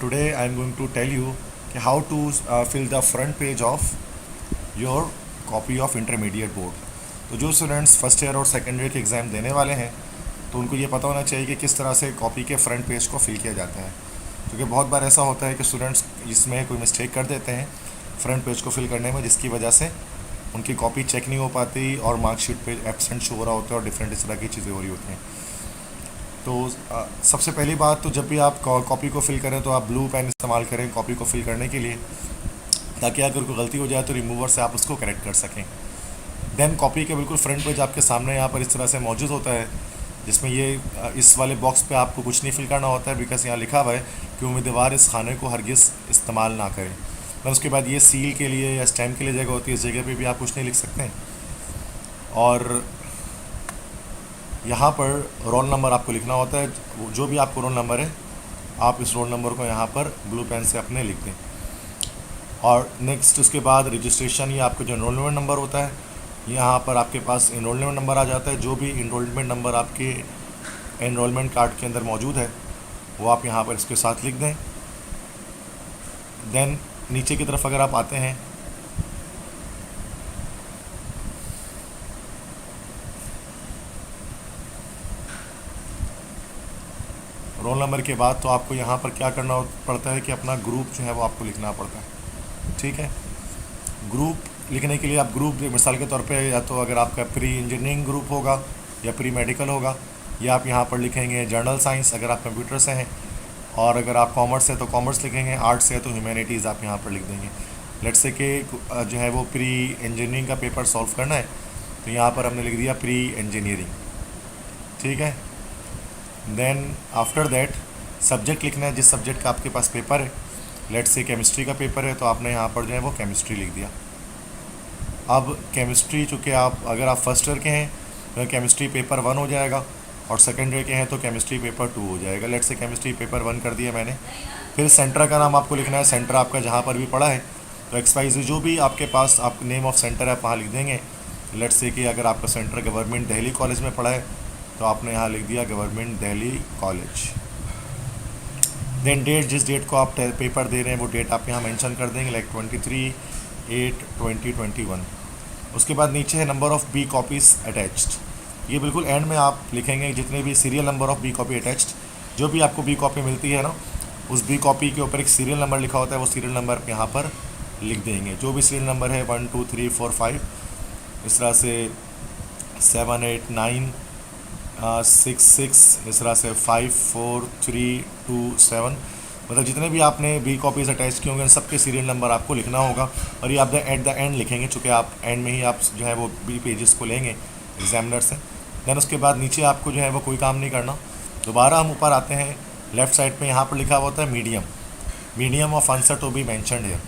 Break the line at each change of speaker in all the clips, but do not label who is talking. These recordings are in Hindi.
Today I am going to tell you कि how to fill the front page of your copy of intermediate board। तो जो स्टूडेंट्स फर्स्ट ईयर और सेकेंड ईयर के एग्ज़ाम देने वाले हैं तो उनको ये पता होना चाहिए कि किस तरह से कॉपी के फ्रंट पेज को फिल किया जाता है, क्योंकि बहुत बार ऐसा होता है कि स्टूडेंट्स इसमें कोई मिस्टेक कर देते हैं फ्रंट पेज को फिल करने में, जिसकी वजह से उनकी कॉपी चेक नहीं हो पाती और मार्कशीट पे एब्सेंट शो हो रहा होता है और डिफरेंट इस तरह की चीज़ें हो रही होती हैं। तो सबसे पहली बात तो जब भी आप कॉपी को फिल करें तो आप ब्लू पेन इस्तेमाल करें कॉपी को फिल करने के लिए, ताकि अगर कोई गलती हो जाए तो रिमूवर से आप उसको करेक्ट कर सकें। देन कॉपी के बिल्कुल फ्रंट पेज आपके सामने यहाँ पर इस तरह से मौजूद होता है, जिसमें ये इस वाले बॉक्स पे आपको कुछ नहीं फिल करना होता है, बिकॉज यहाँ लिखा हुआ है कि उम्मीदवार इस खाने को हरगिज़ इस्तेमाल ना करें। और उसके बाद ये सील के लिए या स्टैम्प के लिए जगह होती है, इस जगह पे भी आप कुछ नहीं लिख सकते हैं। और यहाँ पर रोल नंबर आपको लिखना होता है, जो भी आपको रोल नंबर है आप इस रोल नंबर को यहाँ पर ब्लू पेन से अपने लिख दें। और नेक्स्ट उसके बाद रजिस्ट्रेशन, ये आपका जो इनरोलमेंट नंबर होता है, यहाँ पर आपके पास इनरोलमेंट नंबर आ जाता है। जो भी इनरोलमेंट नंबर आपके इनरोलमेंट कार्ड के अंदर मौजूद है वो आप यहाँ पर इसके साथ लिख दें। देन नीचे की तरफ अगर आप आते हैं रोल नंबर के बाद तो आपको यहाँ पर क्या करना पड़ता है कि अपना ग्रुप जो है वो आपको लिखना पड़ता है। ठीक है, ग्रुप लिखने के लिए आप ग्रुप मिसाल के तौर पे या तो अगर आपका प्री इंजीनियरिंग ग्रुप होगा या प्री मेडिकल होगा, या आप यहाँ पर लिखेंगे जनरल साइंस अगर आप कंप्यूटर से हैं, और अगर आप कॉमर्स है तो कॉमर्स लिखेंगे, आर्ट्स है तो ह्यूमैनिटीज़ आप यहाँ पर लिख देंगे। लेट्स से कि जो है वो प्री इंजीनियरिंग का पेपर सॉल्व करना है तो यहाँ पर हमने लिख दिया प्री इंजीनियरिंग। ठीक है, देन आफ्टर दैट सब्जेक्ट लिखना है, जिस सब्जेक्ट का आपके पास पेपर है। लेट्स से केमिस्ट्री का पेपर है तो आपने यहाँ पर जो है वो केमिस्ट्री लिख दिया। अब केमिस्ट्री चूँकि आप अगर आप फर्स्ट ईयर के हैं तो केमिस्ट्री पेपर 1 हो जाएगा, और सेकेंड ईयर के हैं तो केमिस्ट्री पेपर 2 हो जाएगा। लेट्स से केमिस्ट्री पेपर 1 कर दिया मैंने। फिर सेंटर का नाम आपको लिखना है, सेंटर आपका जहाँ पर भी पड़ा है तो XYZ जो भी आपके पास आप नेम ऑफ सेंटर है आप वहाँ लिख देंगे। लेट्स से कि अगर आपका सेंटर गवर्नमेंट दिल्ली कॉलेज में पड़ा है तो आपने यहाँ लिख दिया government Delhi college. Then date, जिस डेट को आप पेपर दे रहे हैं वो डेट आप यहाँ मेंशन कर देंगे, लाइक 23/8/2021। उसके बाद नीचे है number of B copies attached, ये बिल्कुल एंड में आप लिखेंगे जितने भी serial number of B copy attached. जो भी आपको बी कॉपी मिलती है ना, उस बी कॉपी के ऊपर एक सीरियल नंबर लिखा होता है, वो सीरियल नंबर यहाँ पर लिख देंगे। जो भी सीरियल नंबर है 1 2 3 4 5 इस तरह से 7 8 9 6 6 इस तरह से 5 4 3 2 7, मतलब जितने भी आपने बी कॉपीज़ अटैच किए होंगे उन सबके सीरियल नंबर आपको लिखना होगा। और ये आप एट द एंड लिखेंगे, चूँकि आप एंड में ही आप जो है वो बी पेजेस को लेंगे एग्जामिनर से। देन उसके बाद नीचे आपको जो है वो कोई काम नहीं करना। दोबारा हम ऊपर आते हैं, लेफ़्ट साइड पे यहाँ पर लिखा हुआ होता है medium, medium of answer to be mentioned है।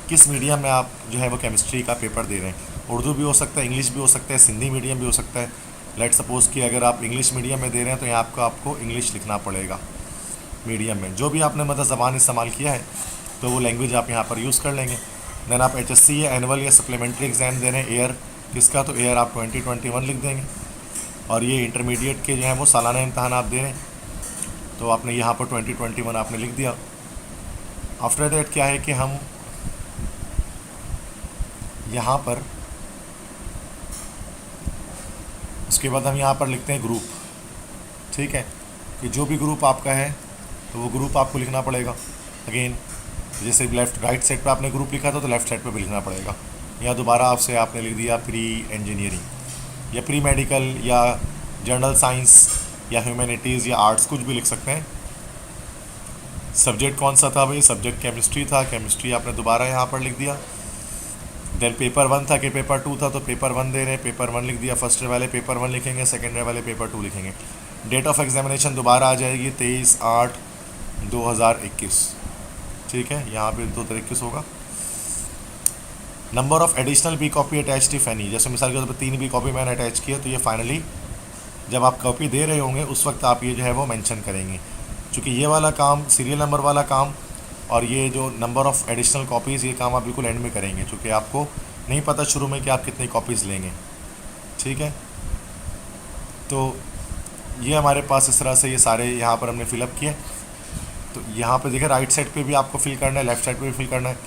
किस मीडियम में आप जो है वो केमिस्ट्री का पेपर दे रहे हैं, उर्दू भी हो सकता है, इंग्लिश भी हो सकता है, सिंधी मीडियम भी हो सकता है। लेट सपोज़ कि अगर आप इंग्लिश मीडियम में दे रहे हैं तो यहाँ आपको इंग्लिश लिखना पड़ेगा मीडियम में। जो भी आपने मतलब ज़बान इस्तेमाल किया है तो वो लैंग्वेज आप यहाँ पर यूज़ कर लेंगे। देन आप HSC या एनुअल या सप्लीमेंट्री एग्ज़ाम दे रहे हैं एयर किसका, तो एयर आप 2021 लिख देंगे। और ये इंटरमीडिएट के जो है वो सालाना इम्तहान आप दे रहे हैं तो आपने यहाँ पर 2021 आपने लिख दिया। आफ्टर दैट क्या है कि हम यहाँ पर उसके बाद हम यहाँ पर लिखते हैं ग्रुप। ठीक है, कि जो भी ग्रुप आपका है तो वो ग्रुप आपको लिखना पड़ेगा। अगेन जैसे लेफ़्ट राइट साइड पे आपने ग्रुप लिखा था तो लेफ़्ट साइड पे भी लिखना पड़ेगा। या दोबारा आपसे आपने लिख दिया प्री इंजीनियरिंग या प्री मेडिकल या जनरल साइंस या ह्यूमैनिटीज़ या आर्ट्स, कुछ भी लिख सकते हैं। सब्जेक्ट कौन सा था भाई, सब्जेक्ट केमिस्ट्री था, केमिस्ट्री आपने दोबारा यहाँ पर लिख दिया। देन पेपर 1 था कि पेपर 2 था तो पेपर 1 दे रहे हैं, पेपर 1 लिख दिया। फर्स्ट ईयर वाले पेपर 1 लिखेंगे, सेकेंड ईयर वाले पेपर 2 लिखेंगे। डेट ऑफ एग्जामिनेशन दोबारा आ जाएगी 23/8/2021। ठीक है, यहाँ पे 2021 होगा। Number of additional B copy attach if any, जैसे मिसाल के तौर पर 3 बी कॉपी मैंने अटैच किया तो ये फाइनली जब आप कॉपी दे रहे होंगे उस वक्त आप ये जो है वो मेंशन करेंगे। चूँकि ये वाला काम सीरियल नंबर वाला काम और ये जो नंबर ऑफ़ एडिशनल कॉपीज़ ये काम आप बिल्कुल एंड में करेंगे, चूँकि आपको नहीं पता शुरू में कि आप कितनी कॉपीज़ लेंगे। ठीक है, तो ये हमारे पास इस तरह से ये सारे यहाँ पर हमने फिलअप किए। तो यहाँ पे देखिए राइट साइड पे भी आपको फिल करना है, लेफ्ट साइड पे भी फिल करना है।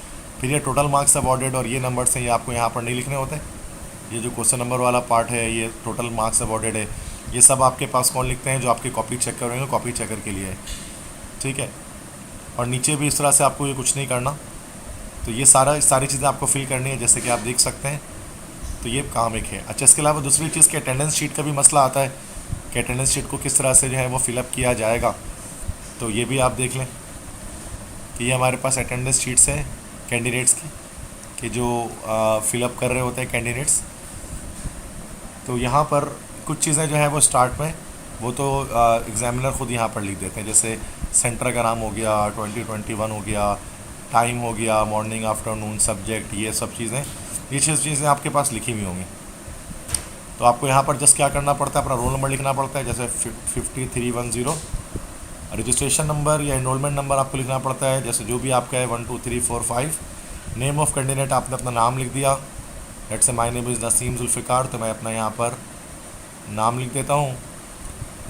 फिर ये टोटल मार्क्स अवॉर्डेड और ये नंबर्स हैं, ये आपको यहाँ पर नहीं लिखने होते। ये जो क्वेश्चन नंबर वाला पार्ट है ये टोटल मार्क्स अवॉर्डेड है, ये सब आपके पास कौन लिखते हैं? जो आपकी कॉपी चेक करेंगे, कॉपी चेकर के लिए है, ठीक है। और नीचे भी इस तरह से आपको ये कुछ नहीं करना। तो ये सारी चीज़ें आपको फिल करनी है, जैसे कि आप देख सकते हैं। तो ये काम एक है। अच्छा, इसके अलावा दूसरी चीज़ कि अटेंडेंस शीट का भी मसला आता है कि अटेंडेंस शीट को किस तरह से जो है वो फिलअप किया जाएगा। तो ये भी आप देख लें कि ये हमारे पास अटेंडेंस शीट्स हैं कैंडिडेट्स की, कि जो फिलअप कर रहे होते हैं कैंडिडेट्स। तो यहाँ पर कुछ चीज़ें जो है वो स्टार्ट में वो तो एग्ज़ामिनर ख़ुद यहाँ पर लिख देते हैं, जैसे सेंटर का नाम हो गया, 2021 हो गया, टाइम हो गया, मॉर्निंग, आफ्टरनून, सब्जेक्ट, ये सब चीज़ें, ये चीज़ें आपके पास लिखी हुई होंगी। तो आपको यहाँ पर जस्ट क्या करना पड़ता है, अपना रोल नंबर लिखना पड़ता है, जैसे 5310। रजिस्ट्रेशन नंबर या इनरोलमेंट नंबर आपको लिखना पड़ता है, जैसे जो भी आपका है 1 2 3 4 5। नेम ऑफ़ कैंडिडेट आपने अपना नाम लिख दिया, let's say my name is Naseem Zulfikar, तो मैं अपना यहाँ पर नाम लिख देता हूँ।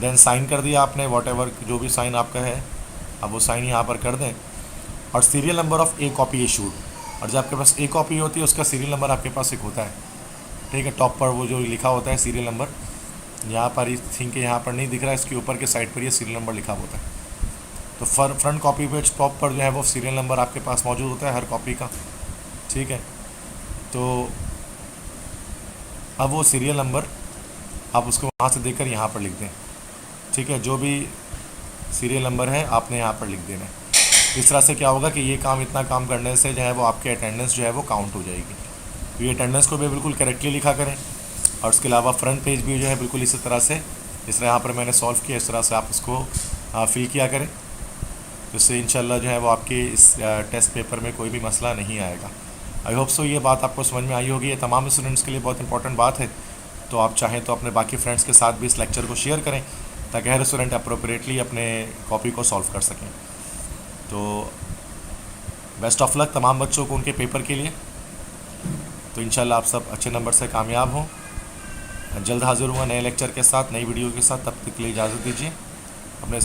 देन साइन कर दिया आपने, वॉट एवर जो भी साइन आपका है, अब वो साइन यहाँ पर कर दें। और serial number of a copy issued, और जब आपके पास ए कॉपी होती है उसका सीरियल नंबर आपके पास एक होता है, ठीक है। टॉप पर वो जो लिखा होता है सीरियल नंबर, यहाँ पर इस थिंक के यहाँ पर नहीं दिख रहा है, इसके ऊपर के साइड पर ये सीरियल नंबर लिखा होता है। तो फ्रंट कॉपी पे टॉप पर जो है वो सीरियल नंबर आपके पास मौजूद होता है हर कॉपी का, ठीक है। तो अब वो सीरियल नंबर आप उसको वहाँ से देखकर यहाँ पर लिख दें, ठीक है। जो भी सीरियल नंबर है आपने यहाँ पर लिख देना है। इस तरह से क्या होगा कि ये काम, इतना काम करने से जो है वो आपकी अटेंडेंस जो है वो काउंट हो जाएगी। तो ये अटेंडेंस को भी बिल्कुल करेक्टली लिखा करें। और उसके अलावा फ्रंट पेज भी जो है बिल्कुल इसी तरह से, इस तरह यहाँ पर मैंने सॉल्व किया, इस तरह से आप उसको फिल किया करें, जिससे इंशाल्लाह जो है वो आपके इस टेस्ट पेपर में कोई भी मसला नहीं आएगा। आई होप सो ये बात आपको समझ में आई होगी। ये तमाम स्टूडेंट्स के लिए बहुत इंपॉर्टेंट बात है। तो आप चाहें तो अपने बाकी फ्रेंड्स के साथ भी इस लेक्चर को शेयर करें, ताकि हर स्टूडेंट अप्रोप्रिएटली अपने कॉपी को सॉल्व कर सकें। तो बेस्ट ऑफ लक तमाम बच्चों को उनके पेपर के लिए। तो इंशाल्लाह आप सब अच्छे नंबर से कामयाब हों। जल्द हाजिर हुआ नए लेक्चर के साथ, नई वीडियो के साथ। तब तक के लिए इजाज़त दीजिए। अपने